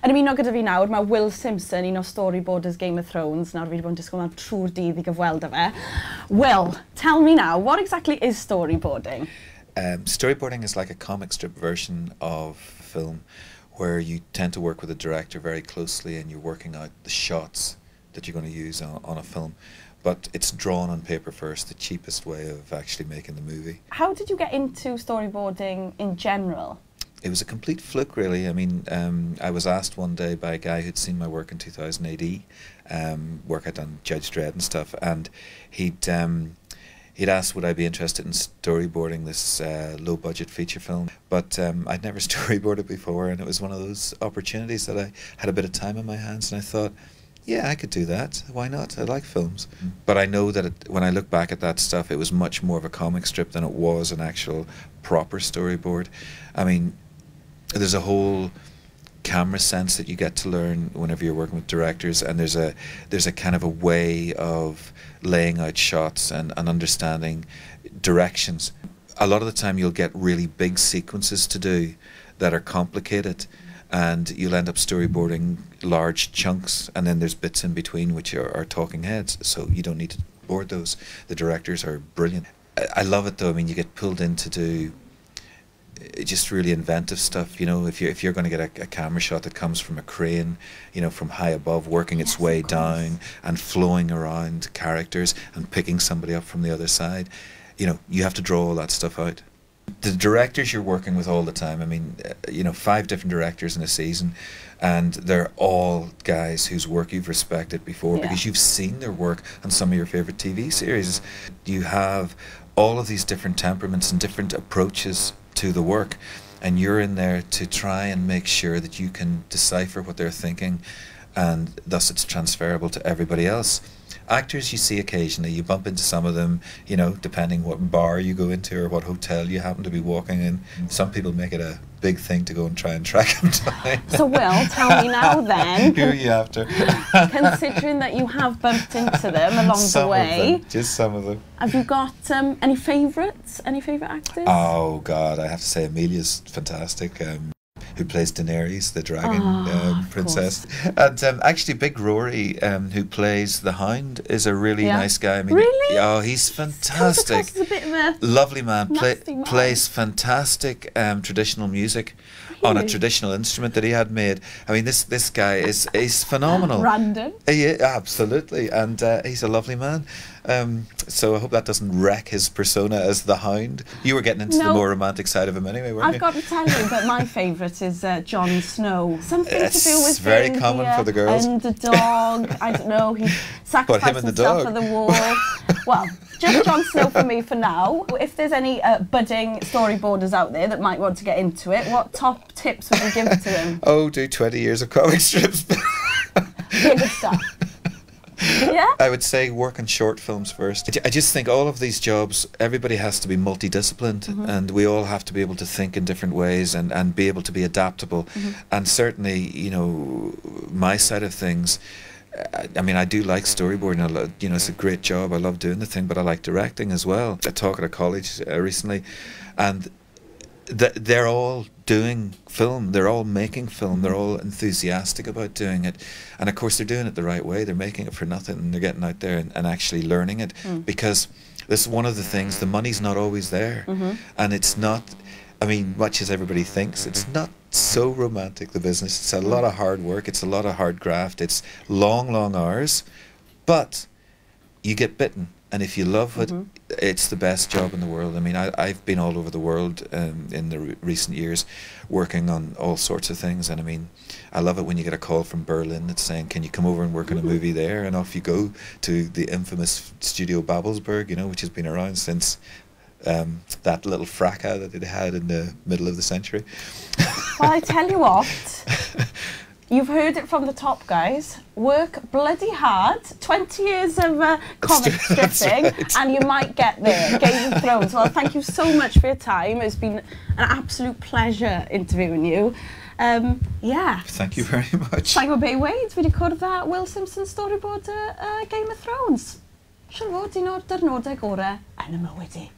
Yn ymuno gyda fi nawr, mae Will Simpson, un o storyboarders Game of Thrones. Nawr fi wedi bod yn disgwyl mewn trwy'r dydd I gyfweld â fe. Will, tell me now, what exactly is storyboarding? Storyboarding is like a comic strip version of film where you tend to work with a director very closely and you're working out the shots that you're going to use on a film. But it's drawn on paper first, the cheapest way of actually making the movie. How did you get into storyboarding in general? It was a complete fluke, really. I mean, I was asked one day by a guy who'd seen my work in 2000 AD, work I'd done Judge Dredd and stuff, and he'd asked would I be interested in storyboarding this low-budget feature film. But I'd never storyboarded before, and it was one of those opportunities that I had a bit of time on my hands, and I thought, yeah, I could do that. Why not? I like films. But I know that when I look back at that stuff, it was much more of a comic strip than it was an actual proper storyboard. I mean, there's a whole camera sense that you get to learn whenever you're working with directors, and there's a kind of a way of laying out shots and understanding directions. A lot of the time you'll get really big sequences to do that are complicated, and you'll end up storyboarding large chunks, and then there's bits in between which are talking heads, so you don't need to board those. The directors are brilliant. I love it though. I mean, you get pulled in to do just really inventive stuff, you know. If you're going to get a camera shot that comes from a crane, you know, from high above, working its way down and flowing around characters and picking somebody up from the other side, you know, you have to draw all that stuff out. The directors you're working with all the time, I mean, you know, 5 different directors in a season, and they're all guys whose work you've respected before because you've seen their work on some of your favourite TV series. You have all of these different temperaments and different approaches to the work, and you're in there to try and make sure that you can decipher what they're thinking, and thus it's transferable to everybody else. Actors you see occasionally, you bump into some of them, you know, depending what bar you go into or what hotel you happen to be walking in. Some people make it a big thing to go and try and track them down. So Will, tell me now then. Who are you after? Considering that you have bumped into them along the way. Some of them, just some of them. Have you got any favourites? Any favourite actors? Oh God, I have to say Amelia's fantastic. Who plays Daenerys, the dragon princess. And actually Big Rory, who plays the Hound, is a really nice guy. I mean, really? Oh, he's fantastic. He's a bit of a lovely man. Plays fantastic traditional music on a traditional instrument that he had made. I mean, this guy is phenomenal. Random. Yeah, absolutely. And he's a lovely man. So I hope that doesn't wreck his persona as the Hound. You were getting into the more romantic side of him anyway, weren't you? I've got to tell you that my favourite is Jon Snow. Something to do with very common for the girls. And the dog. I don't know. He sacrificed himself for the war. Well, just Jon Snow for me for now. If there's any budding storyboarders out there that might want to get into it, what top tips would you give to them? Oh, do 20 years of comic strips. Good stuff. Yeah? I would say work on short films first. I just think all of these jobs, everybody has to be multidisciplined, and we all have to be able to think in different ways and be able to be adaptable. And certainly, you know, my side of things, I mean, I do like storyboarding. You know, it's a great job. I love doing the thing, but I like directing as well. I talked at a college recently, and they're all doing film, they're all making film, they're all enthusiastic about doing it, and of course they're doing it the right way. They're making it for nothing, and they're getting out there and actually learning it, because this is one of the things, the money's not always there, and it's not, I mean, much as everybody thinks, it's not so romantic, the business. It's a lot of hard work, it's a lot of hard graft, it's long hours, but you get bitten. And if you love it, it's the best job in the world. I mean, I've been all over the world in the recent years working on all sorts of things. And I mean, I love it when you get a call from Berlin that's saying, can you come over and work on a movie there? And off you go to the infamous Studio Babelsberg, you know, which has been around since that little fracas that they had in the middle of the century. Well, I tell you what. You've heard it from the top guys. Work bloody hard. 20 years of comic stripping, and you might get there. Game of Thrones. Well, thank you so much for your time. It's been an absolute pleasure interviewing you. Yeah. Thank you very much. Cyfweliad breuddwyd, fi wedi cwrdd â Will Simpson storyboarder Game of Thrones. Siwr fod un o'r dyrnodau gorau yn y mywyd i.